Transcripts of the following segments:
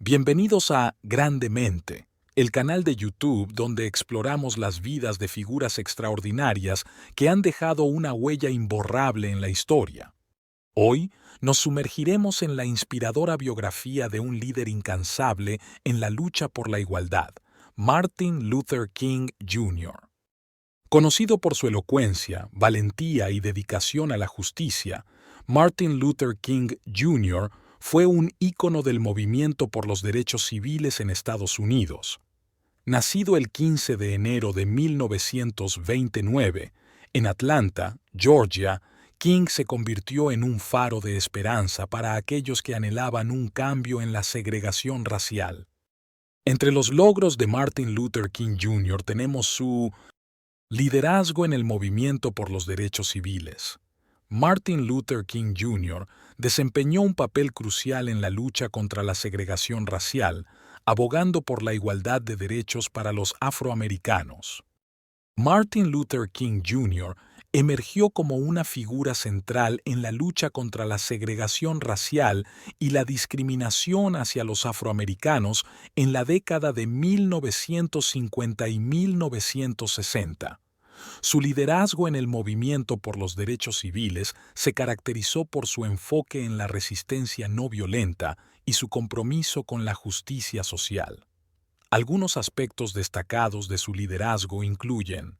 Bienvenidos a Grandemente, el canal de YouTube donde exploramos las vidas de figuras extraordinarias que han dejado una huella imborrable en la historia. Hoy nos sumergiremos en la inspiradora biografía de un líder incansable en la lucha por la igualdad, Martin Luther King Jr. Conocido por su elocuencia, valentía y dedicación a la justicia, Martin Luther King Jr. fue un ícono del movimiento por los derechos civiles en Estados Unidos. Nacido el 15 de enero de 1929, en Atlanta, Georgia, King se convirtió en un faro de esperanza para aquellos que anhelaban un cambio en la segregación racial. Entre los logros de Martin Luther King Jr. tenemos su liderazgo en el movimiento por los derechos civiles. Martin Luther King Jr. desempeñó un papel crucial en la lucha contra la segregación racial, abogando por la igualdad de derechos para los afroamericanos. Martin Luther King Jr. emergió como una figura central en la lucha contra la segregación racial y la discriminación hacia los afroamericanos en la década de 1950 y 1960. Su liderazgo en el movimiento por los derechos civiles se caracterizó por su enfoque en la resistencia no violenta y su compromiso con la justicia social. Algunos aspectos destacados de su liderazgo incluyen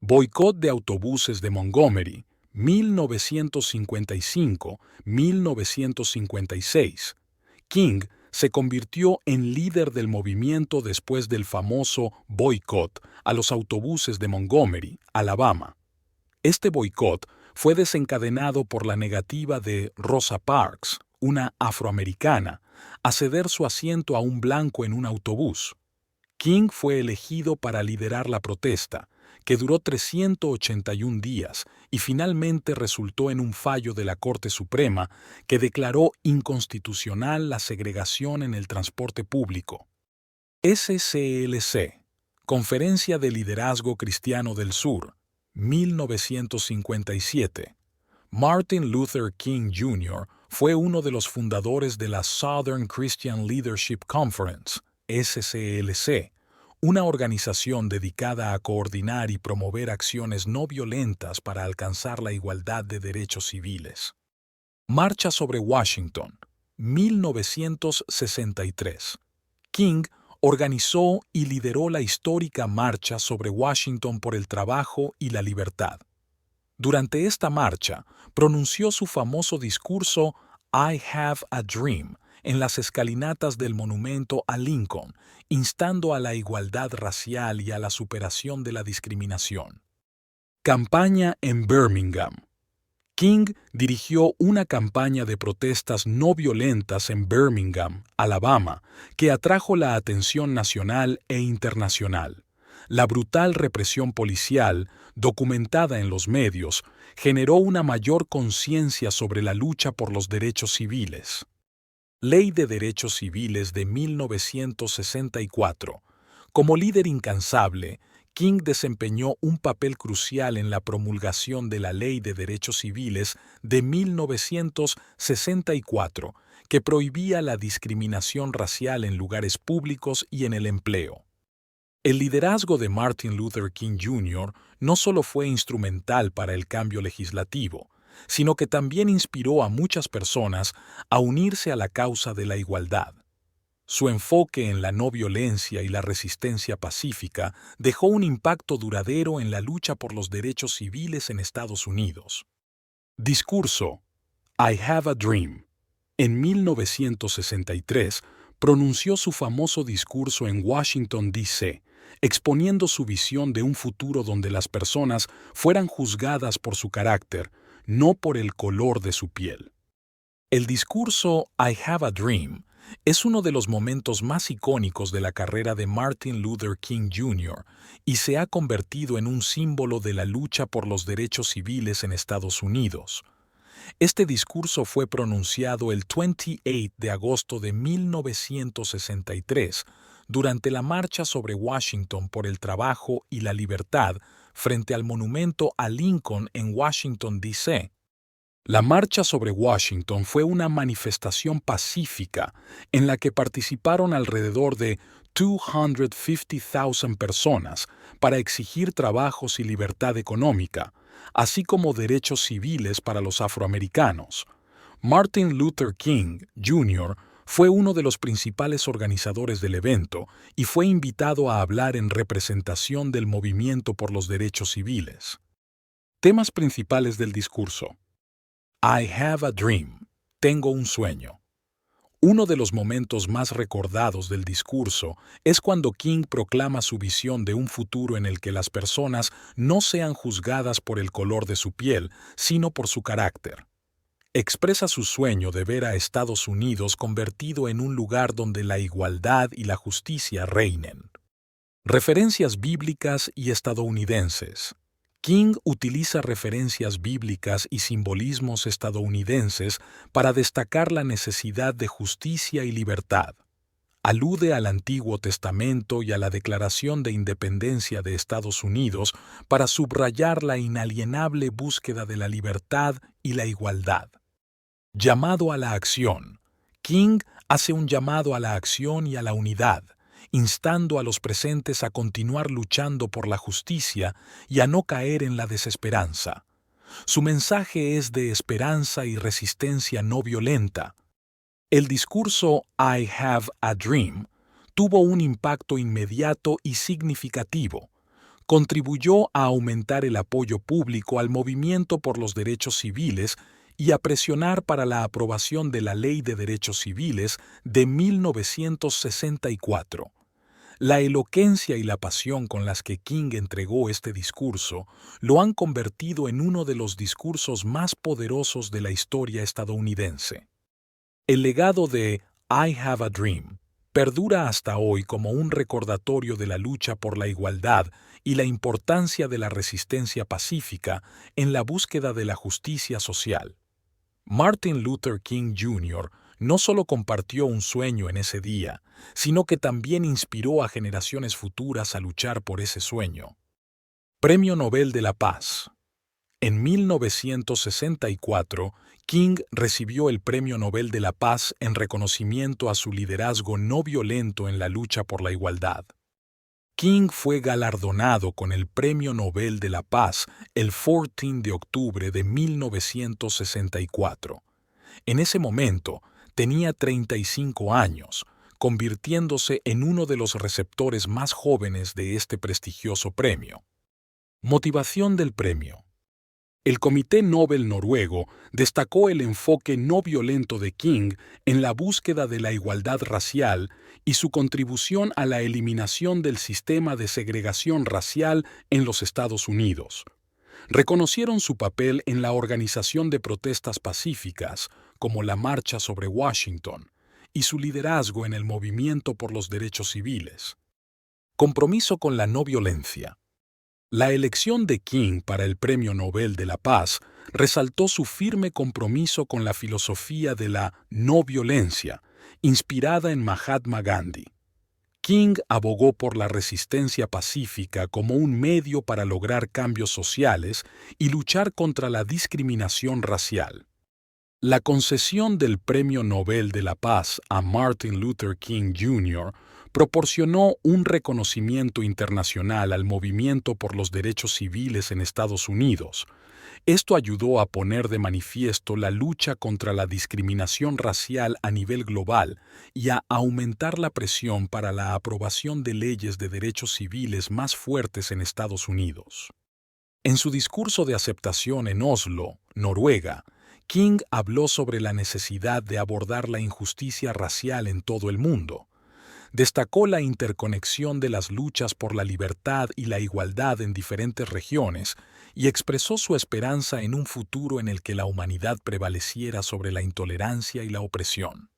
boicot de autobuses de Montgomery, 1955-1956. King se convirtió en líder del movimiento después del famoso boicot a los autobuses de Montgomery, Alabama. Este boicot fue desencadenado por la negativa de Rosa Parks, una afroamericana, a ceder su asiento a un blanco en un autobús. King fue elegido para liderar la protesta, que duró 381 días y finalmente resultó en un fallo de la Corte Suprema que declaró inconstitucional la segregación en el transporte público. SCLC, Conferencia de Liderazgo Cristiano del Sur, 1957. Martin Luther King Jr. fue uno de los fundadores de la Southern Christian Leadership Conference, SCLC, una organización dedicada a coordinar y promover acciones no violentas para alcanzar la igualdad de derechos civiles. Marcha sobre Washington, 1963. King organizó y lideró la histórica Marcha sobre Washington por el trabajo y la libertad. Durante esta marcha, pronunció su famoso discurso I Have a Dream en las escalinatas del monumento a Lincoln, instando a la igualdad racial y a la superación de la discriminación. Campaña en Birmingham. King dirigió una campaña de protestas no violentas en Birmingham, Alabama, que atrajo la atención nacional e internacional. La brutal represión policial, documentada en los medios, generó una mayor conciencia sobre la lucha por los derechos civiles. Ley de Derechos Civiles de 1964. Como líder incansable, King desempeñó un papel crucial en la promulgación de la Ley de Derechos Civiles de 1964, que prohibía la discriminación racial en lugares públicos y en el empleo. El liderazgo de Martin Luther King Jr. no solo fue instrumental para el cambio legislativo, sino que también inspiró a muchas personas a unirse a la causa de la igualdad. Su enfoque en la no violencia y la resistencia pacífica dejó un impacto duradero en la lucha por los derechos civiles en Estados Unidos. Discurso I Have a Dream. En 1963, pronunció su famoso discurso en Washington, D.C., exponiendo su visión de un futuro donde las personas fueran juzgadas por su carácter, no por el color de su piel. El discurso I Have a Dream es uno de los momentos más icónicos de la carrera de Martin Luther King Jr. y se ha convertido en un símbolo de la lucha por los derechos civiles en Estados Unidos. Este discurso fue pronunciado el 28 de agosto de 1963 durante la marcha sobre Washington por el trabajo y la libertad frente al monumento a Lincoln en Washington, D.C. La marcha sobre Washington fue una manifestación pacífica en la que participaron alrededor de 250,000 personas para exigir trabajos y libertad económica, así como derechos civiles para los afroamericanos. Martin Luther King, Jr., fue uno de los principales organizadores del evento y fue invitado a hablar en representación del movimiento por los derechos civiles. Temas principales del discurso. I have a dream. Tengo un sueño. Uno de los momentos más recordados del discurso es cuando King proclama su visión de un futuro en el que las personas no sean juzgadas por el color de su piel, sino por su carácter. Expresa su sueño de ver a Estados Unidos convertido en un lugar donde la igualdad y la justicia reinen. Referencias bíblicas y estadounidenses. King utiliza referencias bíblicas y simbolismos estadounidenses para destacar la necesidad de justicia y libertad. Alude al Antiguo Testamento y a la Declaración de Independencia de Estados Unidos para subrayar la inalienable búsqueda de la libertad y la igualdad. Llamado a la acción. King hace un llamado a la acción y a la unidad, instando a los presentes a continuar luchando por la justicia y a no caer en la desesperanza. Su mensaje es de esperanza y resistencia no violenta. El discurso I have a dream tuvo un impacto inmediato y significativo. Contribuyó a aumentar el apoyo público al movimiento por los derechos civiles y a presionar para la aprobación de la Ley de Derechos Civiles de 1964. La elocuencia y la pasión con las que King entregó este discurso lo han convertido en uno de los discursos más poderosos de la historia estadounidense. El legado de I Have a Dream perdura hasta hoy como un recordatorio de la lucha por la igualdad y la importancia de la resistencia pacífica en la búsqueda de la justicia social. Martin Luther King Jr. no solo compartió un sueño en ese día, sino que también inspiró a generaciones futuras a luchar por ese sueño. Premio Nobel de la Paz. En 1964, King recibió el Premio Nobel de la Paz en reconocimiento a su liderazgo no violento en la lucha por la igualdad. King fue galardonado con el Premio Nobel de la Paz el 14 de octubre de 1964. En ese momento, tenía 35 años, convirtiéndose en uno de los receptores más jóvenes de este prestigioso premio. Motivación del premio. El Comité Nobel noruego destacó el enfoque no violento de King en la búsqueda de la igualdad racial y su contribución a la eliminación del sistema de segregación racial en los Estados Unidos. Reconocieron su papel en la organización de protestas pacíficas, como la Marcha sobre Washington, y su liderazgo en el movimiento por los derechos civiles. Compromiso con la no violencia. La elección de King para el Premio Nobel de la Paz resaltó su firme compromiso con la filosofía de la no violencia, inspirada en Mahatma Gandhi. King abogó por la resistencia pacífica como un medio para lograr cambios sociales y luchar contra la discriminación racial. La concesión del Premio Nobel de la Paz a Martin Luther King Jr. proporcionó un reconocimiento internacional al movimiento por los derechos civiles en Estados Unidos. Esto ayudó a poner de manifiesto la lucha contra la discriminación racial a nivel global y a aumentar la presión para la aprobación de leyes de derechos civiles más fuertes en Estados Unidos. En su discurso de aceptación en Oslo, Noruega, King habló sobre la necesidad de abordar la injusticia racial en todo el mundo. Destacó la interconexión de las luchas por la libertad y la igualdad en diferentes regiones y expresó su esperanza en un futuro en el que la humanidad prevaleciera sobre la intolerancia y la opresión.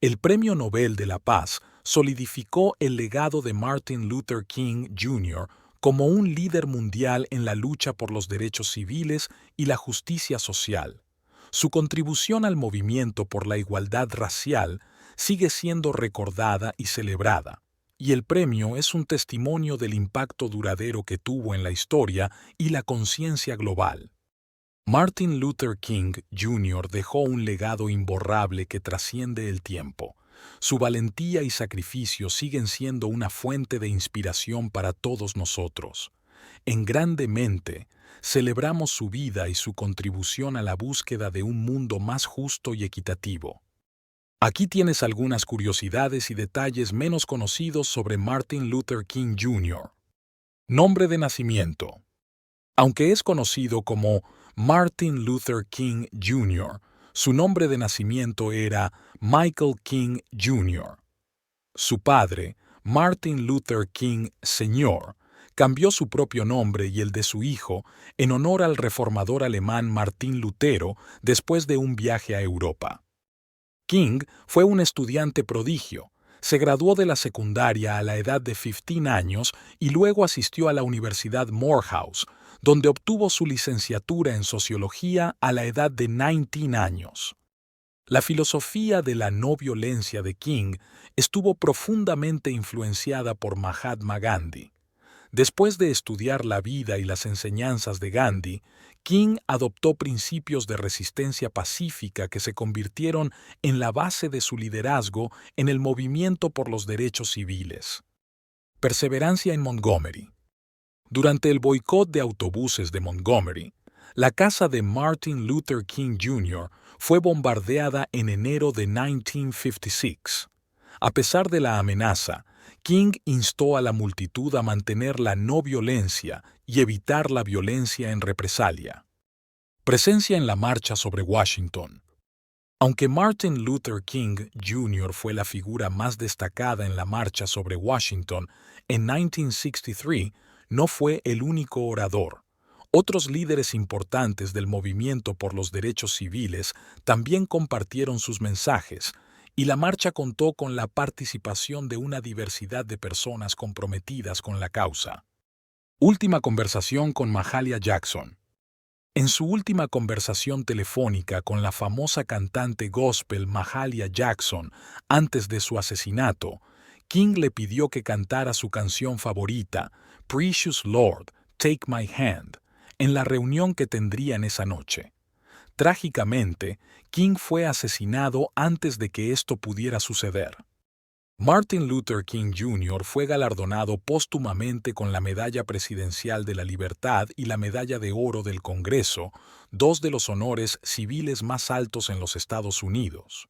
El Premio Nobel de la Paz solidificó el legado de Martin Luther King Jr. como un líder mundial en la lucha por los derechos civiles y la justicia social. Su contribución al movimiento por la igualdad racial sigue siendo recordada y celebrada, y el premio es un testimonio del impacto duradero que tuvo en la historia y la conciencia global. Martin Luther King Jr. dejó un legado imborrable que trasciende el tiempo. Su valentía y sacrificio siguen siendo una fuente de inspiración para todos nosotros. En Grandemente, celebramos su vida y su contribución a la búsqueda de un mundo más justo y equitativo. Aquí tienes algunas curiosidades y detalles menos conocidos sobre Martin Luther King Jr. Nombre de nacimiento. Aunque es conocido como Martin Luther King Jr., su nombre de nacimiento era Michael King Jr. Su padre, Martin Luther King Sr., cambió su propio nombre y el de su hijo en honor al reformador alemán Martín Lutero después de un viaje a Europa. King fue un estudiante prodigio. Se graduó de la secundaria a la edad de 15 años y luego asistió a la Universidad Morehouse, donde obtuvo su licenciatura en sociología a la edad de 19 años. La filosofía de la no violencia de King estuvo profundamente influenciada por Mahatma Gandhi. Después de estudiar la vida y las enseñanzas de Gandhi, King adoptó principios de resistencia pacífica que se convirtieron en la base de su liderazgo en el movimiento por los derechos civiles. Perseverancia en Montgomery. Durante el boicot de autobuses de Montgomery, la casa de Martin Luther King Jr. fue bombardeada en enero de 1956. A pesar de la amenaza, King instó a la multitud a mantener la no violencia y evitar la violencia en represalia. Presencia en la marcha sobre Washington. Aunque Martin Luther King Jr. fue la figura más destacada en la marcha sobre Washington en 1963, no fue el único orador. Otros líderes importantes del movimiento por los derechos civiles también compartieron sus mensajes, y la marcha contó con la participación de una diversidad de personas comprometidas con la causa. Última conversación con Mahalia Jackson. En su última conversación telefónica con la famosa cantante gospel Mahalia Jackson antes de su asesinato, King le pidió que cantara su canción favorita, Precious Lord, Take My Hand, en la reunión que tendrían esa noche. Trágicamente, King fue asesinado antes de que esto pudiera suceder. Martin Luther King Jr. fue galardonado póstumamente con la Medalla Presidencial de la Libertad y la Medalla de Oro del Congreso, dos de los honores civiles más altos en los Estados Unidos.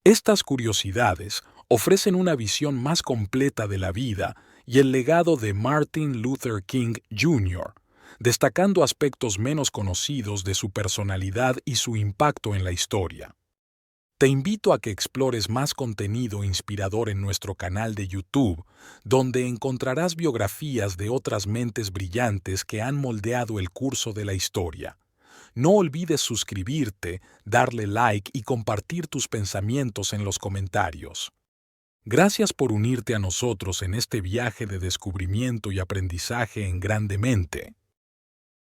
Estas curiosidades ofrecen una visión más completa de la vida y el legado de Martin Luther King Jr., destacando aspectos menos conocidos de su personalidad y su impacto en la historia. Te invito a que explores más contenido inspirador en nuestro canal de YouTube, donde encontrarás biografías de otras mentes brillantes que han moldeado el curso de la historia. No olvides suscribirte, darle like y compartir tus pensamientos en los comentarios. Gracias por unirte a nosotros en este viaje de descubrimiento y aprendizaje en Grandemente.